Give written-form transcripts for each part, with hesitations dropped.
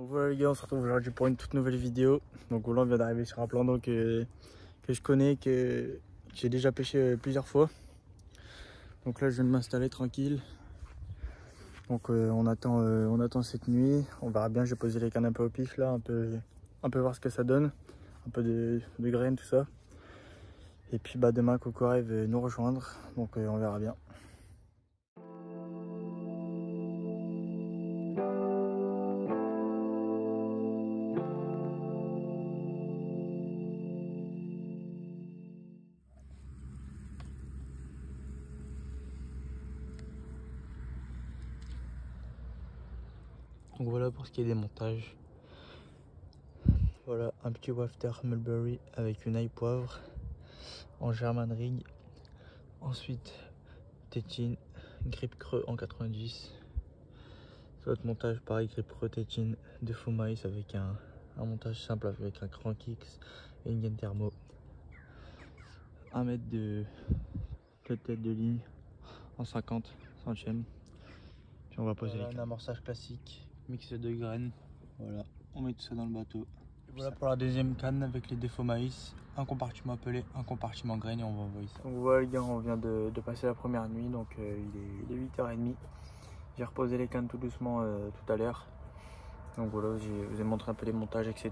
Voilà les gars, on se retrouve aujourd'hui pour une toute nouvelle vidéo. Donc là on vient d'arriver sur un plan d'eau que je connais, que j'ai déjà pêché plusieurs fois. Donc là je viens de m'installer tranquille. Donc on attend cette nuit. On verra bien, je vais poser les cannes un peu au pif là, un peu voir ce que ça donne. Un peu de graines, tout ça. Et puis bah, demain Coco arrive nous rejoindre, donc on verra bien. Donc voilà pour ce qui est des montages. Voilà un petit wafter mulberry avec une ail poivre en German rig. Ensuite tétine, grip creux en 90. L'autre montage pareil, grip creux tétine de faux maïs avec un montage simple avec un crank X et une gaine thermo. 1 mètre de tête de ligne en 50 centièmes. Puis on va poser un amorçage classique, mix de graines. Voilà, on met tout ça dans le bateau. Et voilà pour la deuxième canne avec les défauts maïs, un compartiment appelé, un compartiment graines et on va envoyer ça. Donc voilà les gars, on vient de passer la première nuit, donc il est 8h30. J'ai reposé les cannes tout doucement tout à l'heure. Donc voilà, je vous ai montré un peu les montages, etc.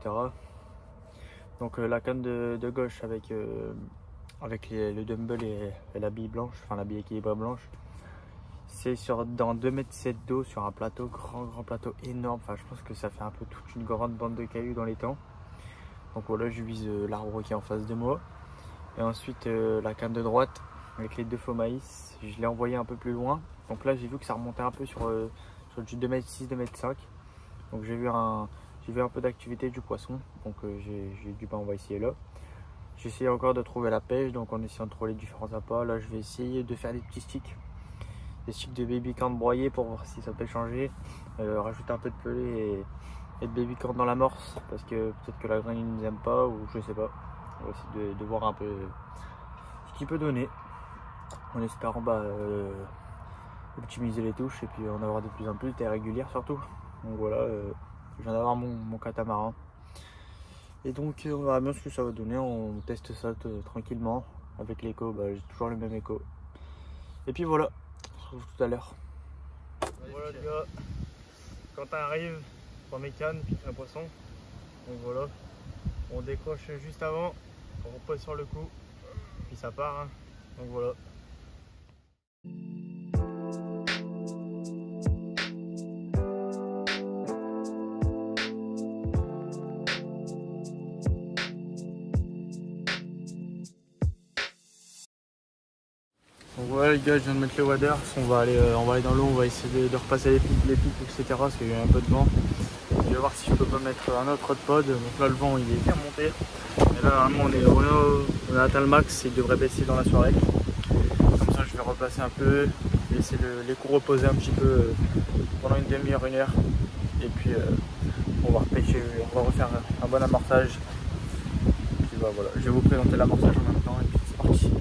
Donc la canne de gauche avec le dumbbell et la bille blanche, enfin la bille équilibrée blanche. C'est dans 2,7 m d'eau sur un plateau, grand plateau énorme. Enfin, je pense que ça fait un peu toute une grande bande de cailloux dans les temps. Donc voilà, je vise l'arbre qui est en face de moi. Et ensuite la canne de droite avec les deux faux maïs, je l'ai envoyé un peu plus loin. Donc là, j'ai vu que ça remontait un peu sur du 2,6 m, 2,5 m. Donc j'ai vu un peu d'activité du poisson. Donc j'ai dû pas envoyer ici et là. J'ai essayé encore de trouver la pêche, donc en essayant de trouver les différents appâts. Là, je vais essayer de faire des petits sticks. Des sticks de baby corn broyés pour voir si ça peut changer. Rajouter un peu de pelé et de baby corn dans l'amorce parce que peut-être que la graine ne nous aime pas ou je sais pas. On va essayer de voir un peu ce qu'il peut donner en espérant optimiser les touches et puis en avoir de plus en plus et régulière surtout. Donc voilà, je viens d'avoir mon catamaran. Et donc on verra bien ce que ça va donner. On teste ça tranquillement avec l'écho. J'ai toujours le même écho. Et puis voilà. On se retrouve tout à l'heure. Voilà les gars, Quentin arrive, prend mes cannes, puis un poisson. Donc voilà, on décroche juste avant, on repose sur le coup, puis ça part. Hein. Donc voilà. Donc voilà les gars, je viens de mettre le waders, on va aller dans l'eau, on va essayer de repasser les pics, etc. parce qu'il y a eu un peu de vent. Je vais voir si je peux pas mettre un autre pod. Donc là le vent il est bien monté. Et là normalement on a atteint le max, il devrait baisser dans la soirée. Comme ça je vais repasser un peu, laisser les coups reposer un petit peu pendant une demi-heure, 1 heure. Et puis on va repêcher, on va refaire un bon amorçage. Et puis voilà, je vais vous présenter l'amorçage en même temps et puis c'est parti.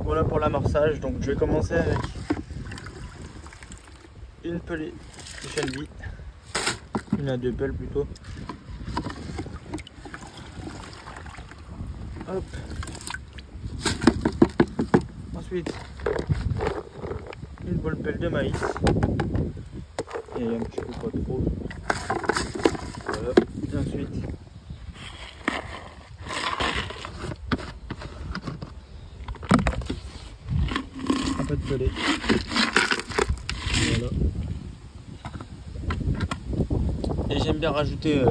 Voilà pour l'amorçage, donc je vais commencer avec une pelée de chaîne-vie, une à 2 pelles plutôt. Hop. Ensuite, une bonne pelle de maïs et un petit peu pas trop. Voilà. Et ensuite, un peu de pelée. Voilà. Et j'aime bien rajouter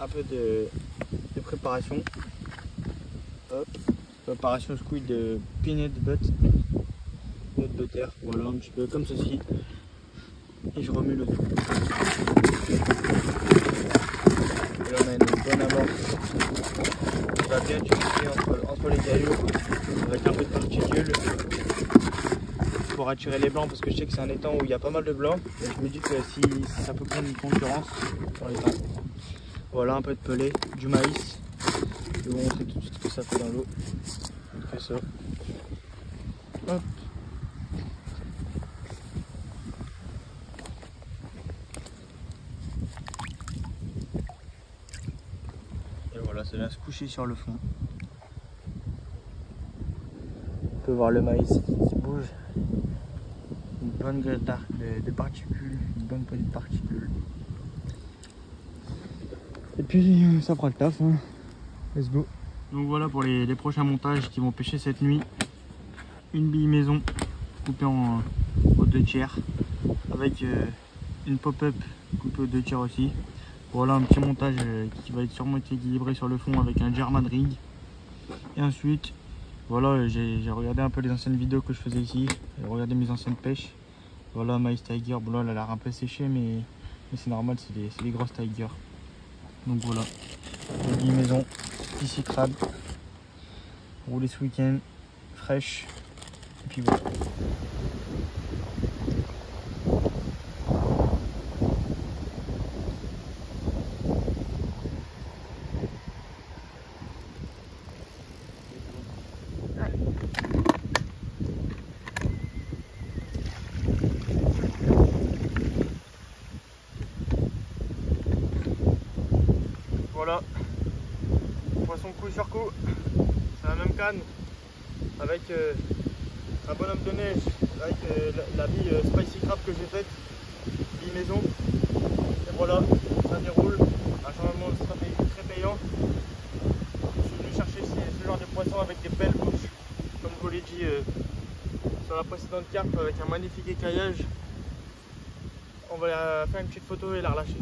un peu de préparation. Hop. Préparation squid de peanut butter. Voilà, un petit peu comme ceci. Et je remue le tout. Et là on a une bonne amorce. On va bien utiliser entre les cailloux avec un peu de particules pour attirer les blancs parce que je sais que c'est un étang où il y a pas mal de blancs et je me dis que si ça peut prendre une concurrence dans l'étang. Voilà un peu de pelé, du maïs. Je vais vous montrer tout de suite ce que ça fait dans l'eau. On fait ça. Hop. Ça vient se coucher sur le fond. On peut voir le maïs qui bouge. Une bonne gueule de particules, une bonne poignée de particules. Et puis ça fera le taf, hein. Let's go. Donc voilà pour les prochains montages qui vont pêcher cette nuit. Une bille maison coupée aux 2/3 avec une pop-up coupée aux 2/3 aussi. Voilà un petit montage qui va être sûrement équilibré sur le fond avec un German rig. Et ensuite, voilà, j'ai regardé un peu les anciennes vidéos que je faisais ici. J'ai regardé mes anciennes pêches. Voilà, maïs tiger. Bon là, elle a l'air un peu séchée, mais c'est normal, c'est des grosses tiger. Donc voilà, une bille maison, ici crabe, roulé ce week-end, fraîche. Et puis voilà. Voilà, poisson coup sur coup, c'est la même canne avec un bonhomme de neige, avec la bille spicy crab que j'ai faite, bille maison. Et voilà, ça déroule, un changement de stratégie très payant. Je suis venu chercher ce genre de poisson avec des belles bouches, comme je vous l'ai dit sur la précédente carpe, avec un magnifique écaillage. On va faire une petite photo et la relâcher.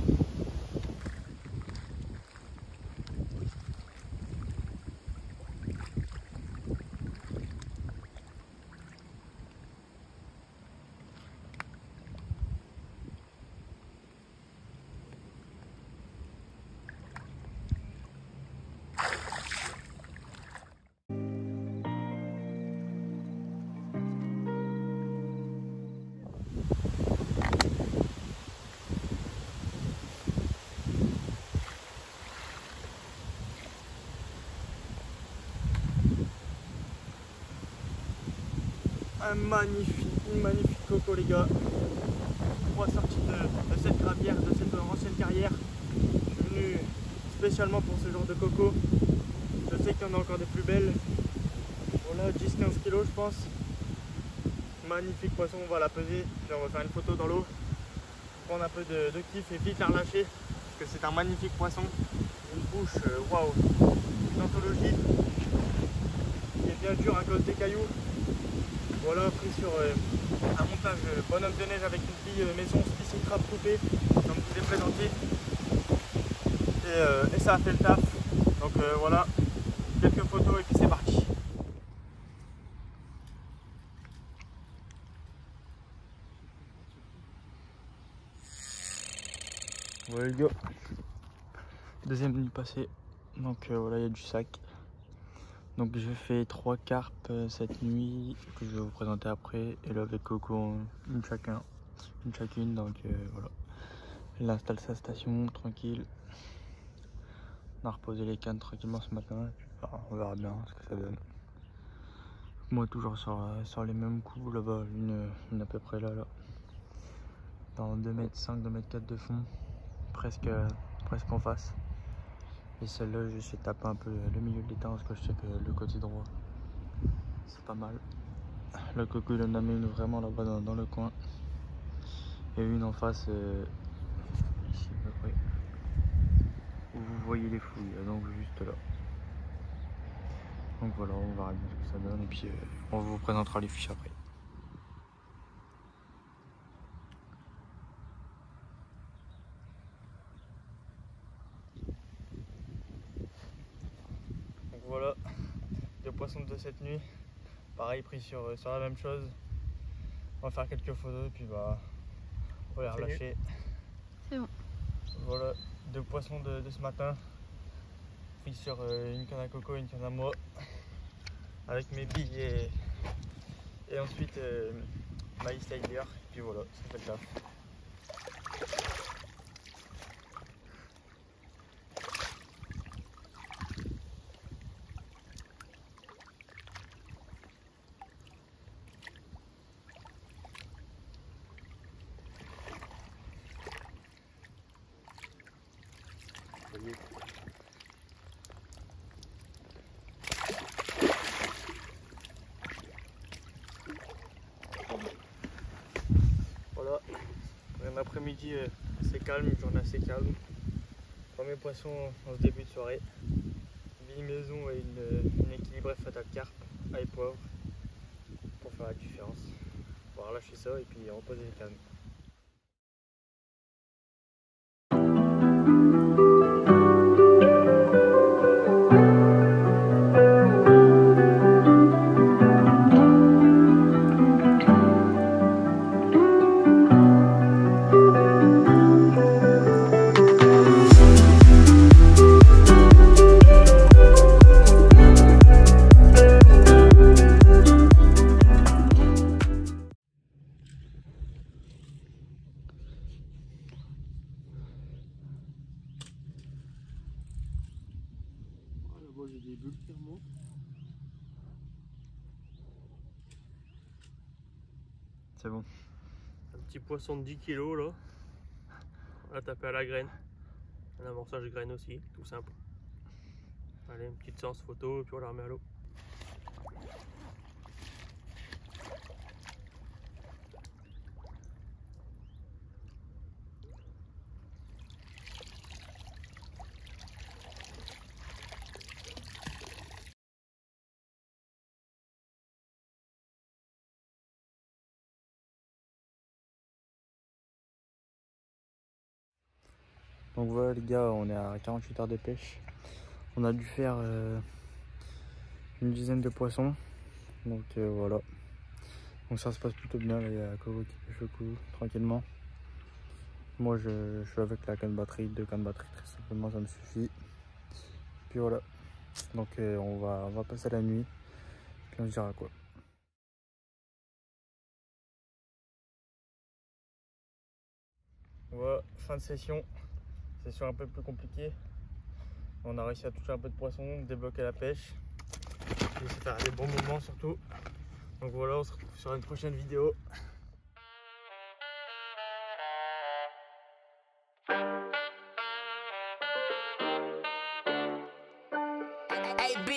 Une magnifique coco les gars. Trois sorties de cette gravière, de cette ancienne carrière. Je suis venu spécialement pour ce genre de coco. Je sais qu'il y en a encore des plus belles. Voilà, 10-15 kilos je pense. Magnifique poisson, on va la peser. Puis on va faire une photo dans l'eau. Prendre un peu de kiff et vite la relâcher. Parce que c'est un magnifique poisson. Une bouche, waouh. Une anthologie. Qui est bien dur à cause des cailloux. Voilà, pris sur un montage bonhomme de neige avec une bille maison spicy crab coupée, comme je vous ai présenté. Et ça a fait le taf. Donc voilà, quelques photos et puis c'est parti. Voilà les gars, deuxième nuit passée. Donc voilà, il y a du sac. Donc je fais 3 carpes cette nuit que je vais vous présenter après. Et là avec Coco, une chacune. Donc voilà. Elle installe sa station tranquille. On a reposé les cannes tranquillement ce matin. On verra bien ce que ça donne. Moi toujours sur les mêmes coups là-bas, une à peu près là. Dans 2,5 m, 2,4 m de fond. Presque en face. Et celle-là, j'essaie de taper un peu le milieu de l'étang parce que je sais que le côté droit, c'est pas mal. Le coco, il en a mis une vraiment là-bas dans le coin. Et une en face, ici à peu près, où vous voyez les fouilles, donc juste là. Donc voilà, on verra bien ce que ça donne et puis on vous présentera les fiches après. Donc voilà, deux poissons de cette nuit. Pareil, pris sur la même chose. On va faire quelques photos et puis bah, on va les relâcher. C'est bon. Voilà, deux poissons de ce matin. Pris sur une canne à coco et une canne à moi. Avec mes billes et ensuite maïs tiger. Et puis voilà, ça fait le taf. après-midi assez calme, une journée assez calme. Premier poisson en ce début de soirée. Vie maison et une équilibrée fatale carpe à poivre pour faire la différence. On va relâcher ça et puis reposer les cannes. J'ai des bulles qui remontent. C'est bon. Un petit poisson de 10 kg là. On l'a tapé à la graine. Un amorçage de graine aussi, tout simple. Allez, une petite séance photo et puis on la remet à l'eau. Donc voilà les gars, on est à 48 heures de pêche. On a dû faire une dizaine de poissons. Donc voilà. Donc ça se passe plutôt bien, là, il y a Coco qui pêche le coup tranquillement. Moi je suis avec la canne batterie, 2 cannes batterie très simplement, ça me suffit. Puis voilà. Donc on va passer la nuit. Puis on se dira quoi. Voilà, fin de session. Session un peu plus compliquée. On a réussi à toucher un peu de poisson, débloquer la pêche. Et c'est faire des bons moments surtout. Donc voilà, on se retrouve sur une prochaine vidéo. AB